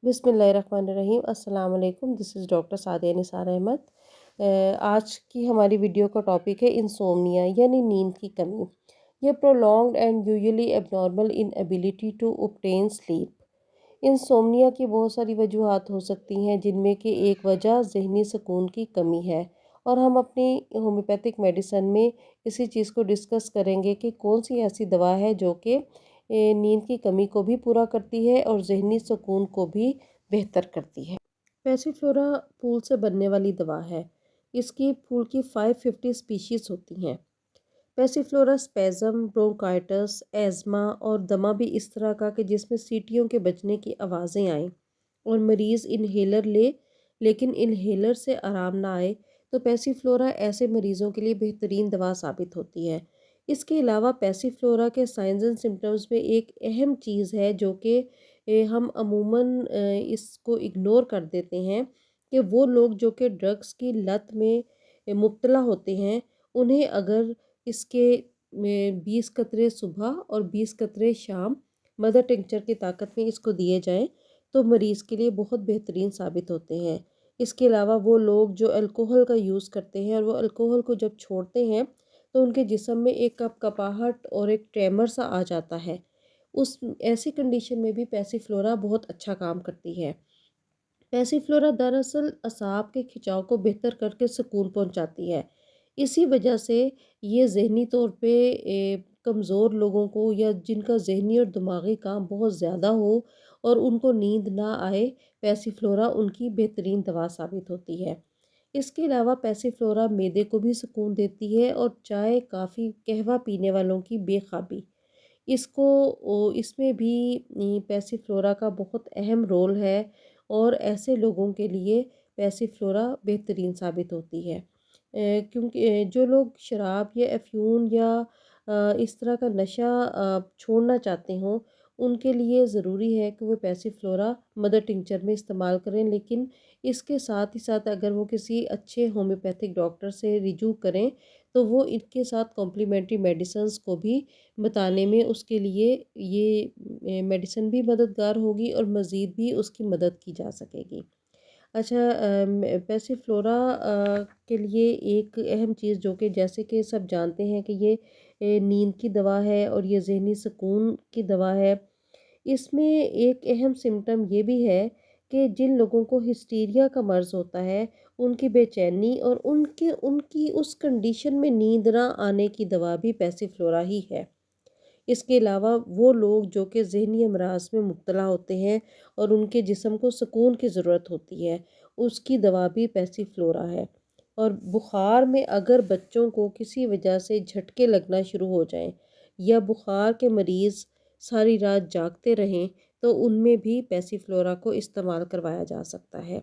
बिस्मिल्लाहिर्रहमानिर्रहीम। अस्सलाम वालेकुम। This is doctor Sadia Nisar Ahmad. आज की हमारी वीडियो का टॉपिक है इंसोम्निया यानी नींद की कमी। ये prolonged and usually abnormal inability to obtain sleep. Insomnia की बहुत सारी वजूहात हो सकती हैं, जिनमें कि एक वजह ज़हनी सुकून की कमी है। और हम अपनी होम्योपैथिक मेडिसिन में इसी चीज़ को डिस्कस करेंगे कि कौन सी ऐसी दवा है जो कि नींद की कमी को भी पूरा करती है और ज़हनी सुकून को भी बेहतर करती है। पैसिफ्लोरा फूल से बनने वाली दवा है। इसकी फूल की 550 स्पीशीज़ होती हैं। पैसिफ्लोरा स्पेज़म, ब्रोंकाइटिस, एज़मा और दमा भी इस तरह का कि जिसमें सीटियों के बजने की आवाज़ें आएँ और मरीज़ इन्हेलर ले, लेकिन इन्हेलर से आराम ना आए, तो पैसिफ्लोरा ऐसे मरीज़ों के लिए बेहतरीन दवा साबित होती है। इसके अलावा पैसिफ्लोरा के साइंस एंड सिम्टम्स में एक अहम चीज़ है जो कि हम अमूमन इसको इग्नोर कर देते हैं, कि वो लोग जो कि ड्रग्स की लत में मुब्तला होते हैं, उन्हें अगर इसके में 20 कतरे सुबह और 20 कतरे शाम मदर टिंचर की ताकत में इसको दिए जाएं, तो मरीज़ के लिए बहुत बेहतरीन साबित होते हैं। इसके अलावा वो लोग जो अल्कोहल का यूज़ करते हैं और वो अल्कोहल को जब छोड़ते हैं, तो उनके जिस्म में एक कपकपाहट और एक ट्रेमर सा आ जाता है। उस ऐसी कंडीशन में भी पैसिफ्लोरा बहुत अच्छा काम करती है। पैसिफ्लोरा दरअसल असाब के खिंचाव को बेहतर करके सुकून पहुंचाती है। इसी वजह से ये ज़हनी तौर पे कमज़ोर लोगों को या जिनका ज़हनी और दिमागी काम बहुत ज़्यादा हो और उनको नींद ना आए, पैसिफ्लोरा उनकी बेहतरीन दवा साबित होती है। इसके अलावा पैसिफ्लोरा मैदे को भी सुकून देती है और चाय, कॉफ़ी, कहवा पीने वालों की बेख़ाबी, इसमें भी पैसिफ्लोरा का बहुत अहम रोल है और ऐसे लोगों के लिए पैसिफ्लोरा बेहतरीन साबित होती है। क्योंकि जो लोग शराब या अफ्यून या इस तरह का नशा छोड़ना चाहते हों, उनके लिए ज़रूरी है कि वो पैसिफ्लोरा मदर टिंचर में इस्तेमाल करें, लेकिन इसके साथ ही साथ अगर वो किसी अच्छे होम्योपैथिक डॉक्टर से रिजू करें, तो वो इनके साथ कॉम्प्लीमेंट्री मेडिसिन्स को भी बताने में उसके लिए ये मेडिसिन भी मददगार होगी और मज़ीद भी उसकी मदद की जा सकेगी। अच्छा, पैसिफ्लोरा के लिए एक अहम चीज़ जो कि जैसे कि सब जानते हैं कि ये नींद की दवा है और ये ज़हनी सुकून की दवा है। इसमें एक अहम सिम्पटम ये भी है कि जिन लोगों को हिस्टीरिया का मर्ज़ होता है, उनकी बेचैनी और उनकी उनकी उस कंडीशन में नींद ना आने की दवा भी पैसिफ्लोरा ही है। इसके अलावा वो लोग जो कि ज़हनी अमराज में मुब्तला होते हैं और उनके जिस्म को सुकून की ज़रूरत होती है, उसकी दवा भी पैसिफ्लोरा है। और बुखार में अगर बच्चों को किसी वजह से झटके लगना शुरू हो जाएं या बुखार के मरीज़ सारी रात जागते रहें, तो उनमें भी पैसिफ्लोरा को इस्तेमाल करवाया जा सकता है।